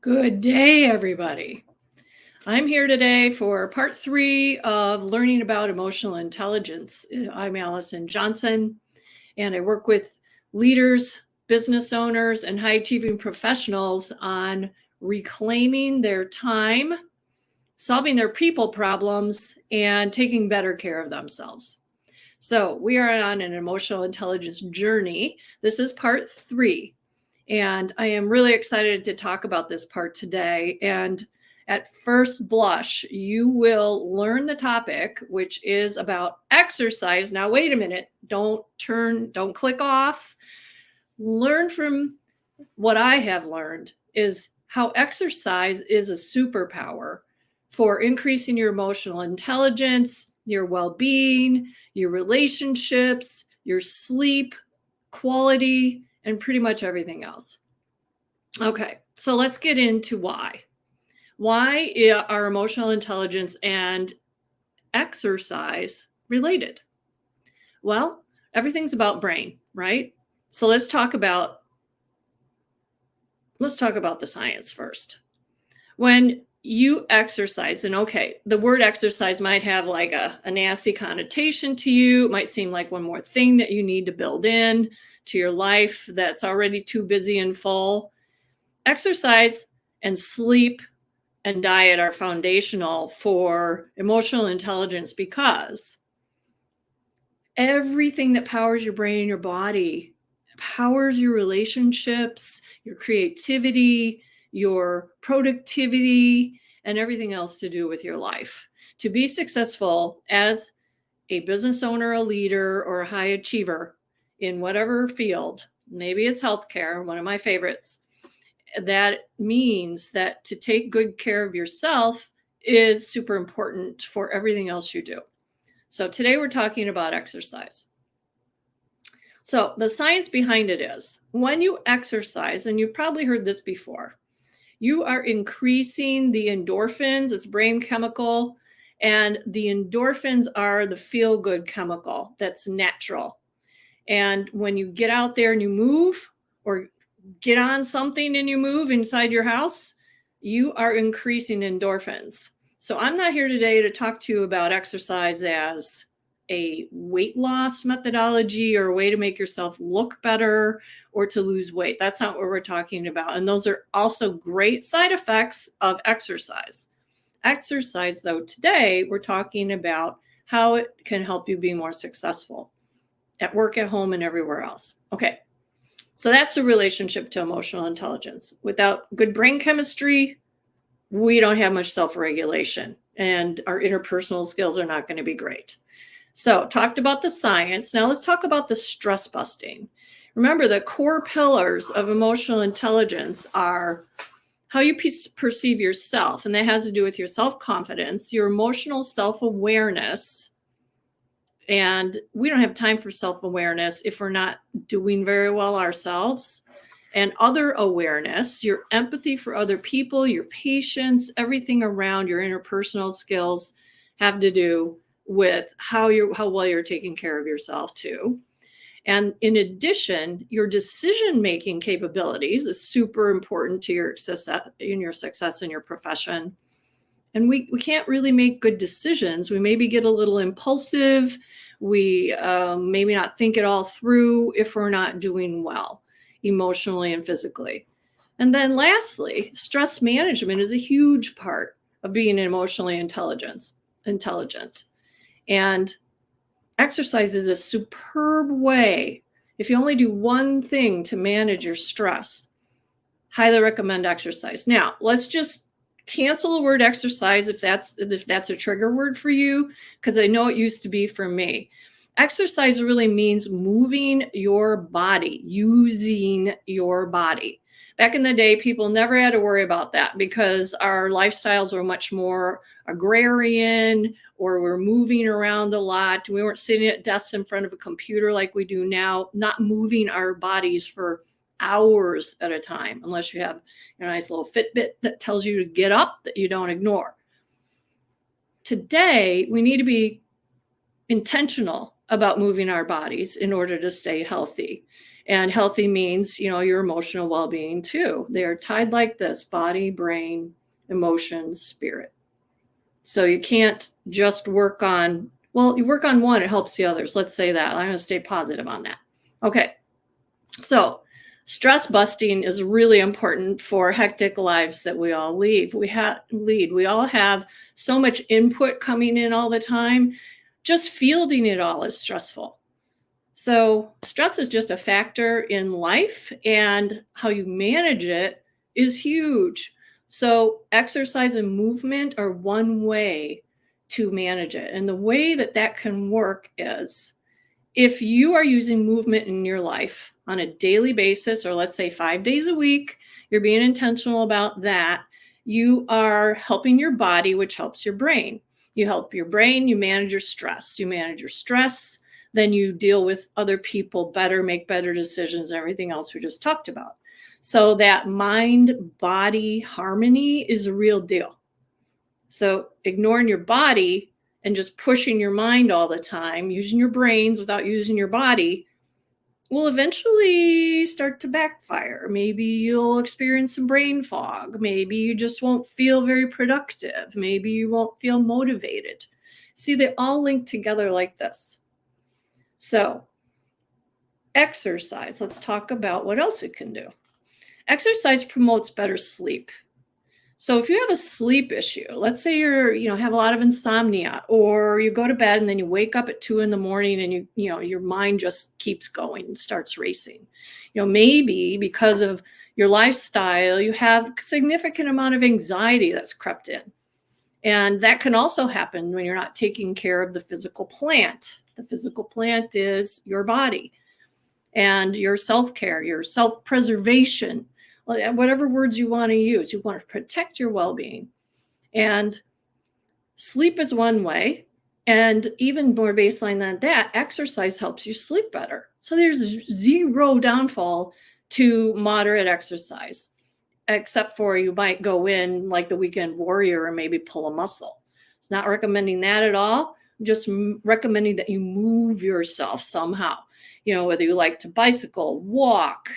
Good day, everybody. I'm here today for part 3 of learning about emotional intelligence. I'm Allison Johnson, and I work with leaders, business owners, and high achieving professionals on reclaiming their time, solving their people problems, and taking better care of themselves. So, we are on an emotional intelligence journey. This is part 3. And I am really excited to talk about this part today. And at first blush, you will learn the topic, which is about exercise. Now, wait a minute. Don't click off. Learn from what I have learned is how exercise is a superpower for increasing your emotional intelligence, your well-being, your relationships, your sleep quality, and pretty much everything else. Okay, so let's get into why. Why are emotional intelligence and exercise related? Well, everything's about brain, right? So let's talk about the science first. When you exercise, and okay, the word exercise might have like a nasty connotation to you. It might seem like one more thing that you need to build in to your life that's already too busy and full. Exercise and sleep and diet are foundational for emotional intelligence because everything that powers your brain and your body powers your relationships, your creativity, your productivity, and everything else to do with your life. To be successful as a business owner, a leader, or a high achiever in whatever field, maybe it's healthcare, one of my favorites, that means that to take good care of yourself is super important for everything else you do. So today we're talking about exercise. So the science behind it is when you exercise, and you've probably heard this before, you are increasing the endorphins, it's brain chemical, and the endorphins are the feel-good chemical that's natural. And when you get out there and you move or get on something and you move inside your house, you are increasing endorphins. So I'm not here today to talk to you about exercise as a weight loss methodology or a way to make yourself look better or to lose weight. That's not what we're talking about. And those are also great side effects of exercise. Exercise, though, today we're talking about how it can help you be more successful at work, at home, and everywhere else. Okay. So that's a relationship to emotional intelligence. Without good brain chemistry, we don't have much self-regulation, and our interpersonal skills are not going to be great. So talked about the science. Now let's talk about the stress busting. Remember, the core pillars of emotional intelligence are how you perceive yourself, and that has to do with your self-confidence, your emotional self-awareness. And we don't have time for self-awareness if we're not doing very well ourselves. And other awareness, your empathy for other people, your patience, everything around your interpersonal skills have to do with how well you're taking care of yourself too. And in addition, your decision-making capabilities is super important to your success in your profession. And we can't really make good decisions. We maybe get a little impulsive. We maybe not think it all through if we're not doing well emotionally and physically. And then lastly, stress management is a huge part of being emotionally intelligent. And exercise is a superb way. If you only do one thing to manage your stress, highly recommend exercise. Now, let's just cancel the word exercise if that's a trigger word for you, because I know it used to be for me. Exercise really means moving your body, using your body. Back in the day, people never had to worry about that because our lifestyles were much more agrarian, or we're moving around a lot. We weren't sitting at desks in front of a computer like we do now, not moving our bodies for hours at a time, unless you have a nice little Fitbit that tells you to get up that you don't ignore. Today, we need to be intentional about moving our bodies in order to stay healthy. And healthy means, your emotional well-being too. They are tied like this: body, brain, emotions, spirit. So you can't just work on, well, you work on one, it helps the others. Let's say that. I'm going to stay positive on that. Okay. So stress busting is really important for hectic lives that we all lead. We all have so much input coming in all the time. Just fielding it all is stressful. So stress is just a factor in life, and how you manage it is huge. So exercise and movement are one way to manage it. And the way that that can work is, if you are using movement in your life on a daily basis, or let's say 5 days a week, you're being intentional about that, you are helping your body, which helps your brain. You help your brain, you manage your stress. You manage your stress, then you deal with other people better, make better decisions, and everything else we just talked about. So that mind-body harmony is a real deal. So ignoring your body and just pushing your mind all the time, using your brains without using your body, will eventually start to backfire. Maybe you'll experience some brain fog. Maybe you just won't feel very productive. Maybe you won't feel motivated. See, they all link together like this. So exercise, let's talk about what else it can do. Exercise promotes better sleep. So if you have a sleep issue, let's say have a lot of insomnia, or you go to bed and then you wake up at 2 a.m. and your mind just keeps going and starts racing. Maybe because of your lifestyle, you have a significant amount of anxiety that's crept in. And that can also happen when you're not taking care of the physical plant. The physical plant is your body and your self-care, your self-preservation, whatever words you want to use. You want to protect your well-being. And sleep is one way. And even more baseline than that, exercise helps you sleep better. So there's zero downfall to moderate exercise, except for you might go in like the weekend warrior and maybe pull a muscle. It's not recommending that at all. Just recommending that you move yourself somehow. Whether you like to bicycle, walk,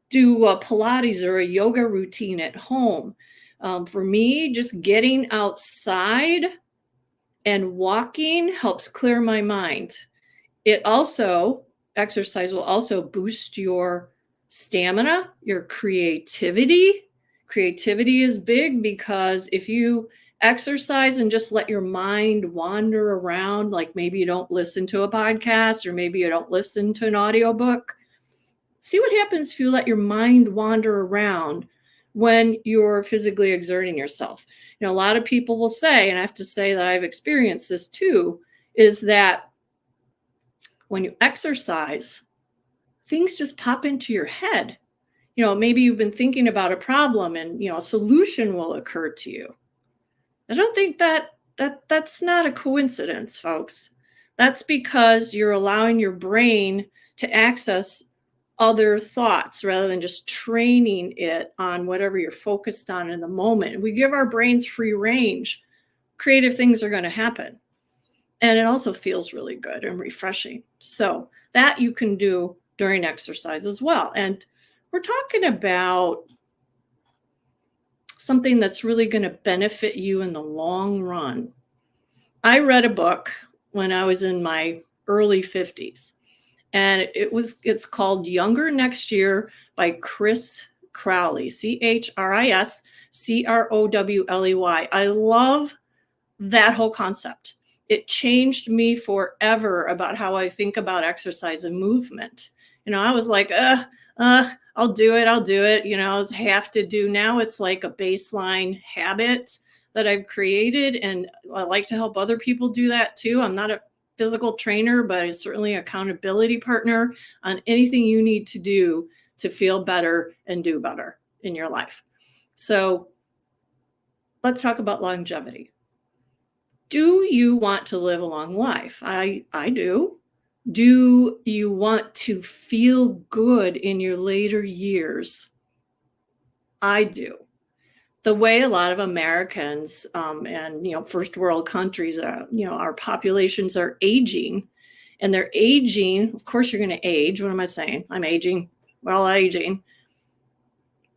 do a Pilates or a yoga routine at home. For me, just getting outside and walking helps clear my mind. Exercise will also boost your stamina, your creativity. Creativity is big because if you exercise and just let your mind wander around, like maybe you don't listen to a podcast or maybe you don't listen to an audiobook, see what happens if you let your mind wander around when you're physically exerting yourself. A lot of people will say, and I have to say that I've experienced this too, is that when you exercise, things just pop into your head. Maybe you've been thinking about a problem and, a solution will occur to you. I don't think that's not a coincidence, folks. That's because you're allowing your brain to access other thoughts rather than just training it on whatever you're focused on in the moment. If we give our brains free range, creative things are going to happen. And it also feels really good and refreshing. So that you can do during exercise as well. And we're talking about something that's really going to benefit you in the long run. I read a book when I was in my early 50s, and it's called Younger Next Year by Chris Crowley, ChrisCrowley. I love that whole concept. It changed me forever about how I think about exercise and movement. I was like, I'll do it. I have to do. Now it's like a baseline habit that I've created, and I like to help other people do that too. I'm not a physical trainer, but I'm certainly an accountability partner on anything you need to do to feel better and do better in your life. So let's talk about longevity. Do you want to live a long life? I do. Do you want to feel good in your later years? I do. The way a lot of Americans and first world countries, our populations are aging, and they're aging. Of course, you're going to age. What am I saying? I'm aging. We're all aging.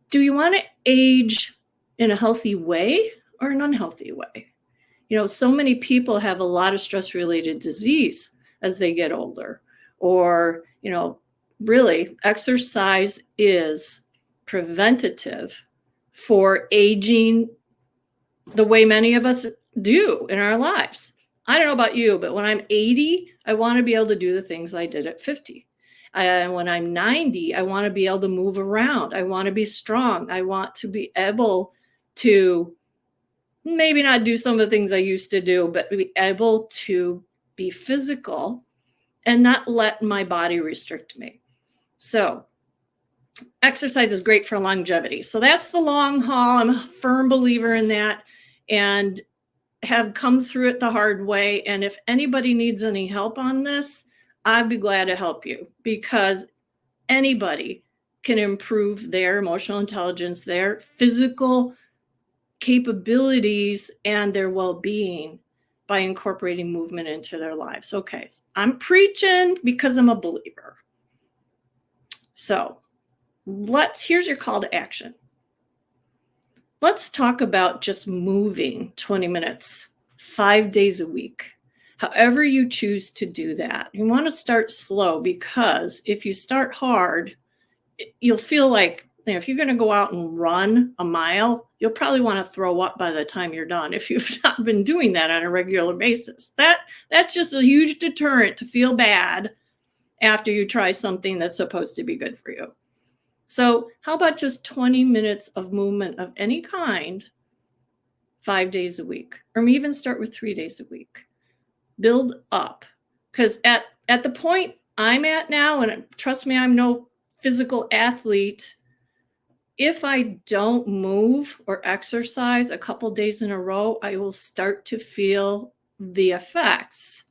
Do you want to age in a healthy way or an unhealthy way? So many people have a lot of stress-related disease as they get older. Or, really, exercise is preventative for aging the way many of us do in our lives. I don't know about you, but when I'm 80, I want to be able to do the things I did at 50. And when I'm 90, I want to be able to move around. I want to be strong. I want to be able to maybe not do some of the things I used to do, but be able to be physical and not let my body restrict me. So exercise is great for longevity. So that's the long haul. I'm a firm believer in that and have come through it the hard way. And if anybody needs any help on this, I'd be glad to help you, because anybody can improve their emotional intelligence, their physical capabilities, and their well-being by incorporating movement into their lives. Okay, I'm preaching because I'm a believer. So here's your call to action. Let's talk about just moving 20 minutes, 5 days a week. However you choose to do that. You want to start slow, because if you start hard, you'll feel like, if you're going to go out and run a mile, you'll probably want to throw up by the time you're done if you've not been doing that on a regular basis. That's just a huge deterrent to feel bad after you try something that's supposed to be good for you. So how about just 20 minutes of movement of any kind, 5 days a week, or even start with 3 days a week. Build up, because at the point I'm at now, and trust me, I'm no physical athlete, if I don't move or exercise a couple days in a row, I will start to feel the effects.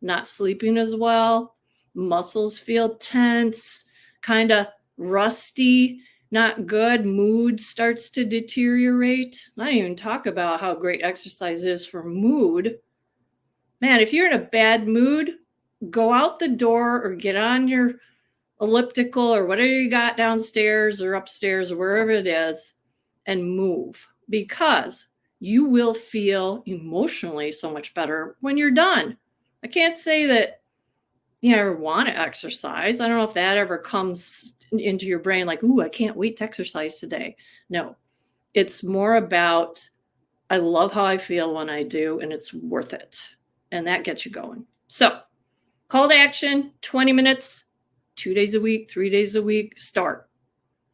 Not sleeping as well, muscles feel tense, kind of rusty, not good, mood starts to deteriorate. I don't even talk about how great exercise is for mood. Man, if you're in a bad mood, go out the door or get on your elliptical or whatever you got downstairs or upstairs or wherever it is and move, because you will feel emotionally so much better when you're done. I can't say that you ever want to exercise. I don't know if that ever comes into your brain like, ooh, I can't wait to exercise today. No, it's more about, I love how I feel when I do, and it's worth it. And that gets you going. So call to action, 20 minutes, 2 days a week, 3 days a week, start.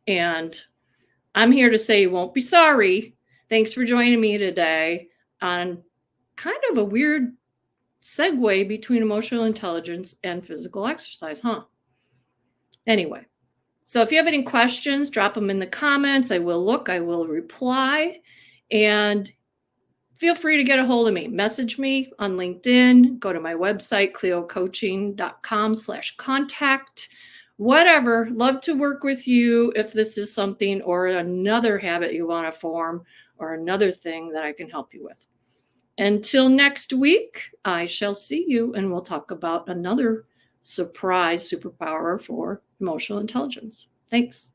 And I'm here to say you won't be sorry. Thanks for joining me today on kind of a weird segue between emotional intelligence and physical exercise, huh? Anyway, so if you have any questions, drop them in the comments. I will look, I will reply, and feel free to get a hold of me. Message me on LinkedIn, go to my website, cleocoaching.com/contact, whatever. Love to work with you if this is something or another habit you want to form or another thing that I can help you with. Until next week, I shall see you, and we'll talk about another surprise superpower for emotional intelligence. Thanks.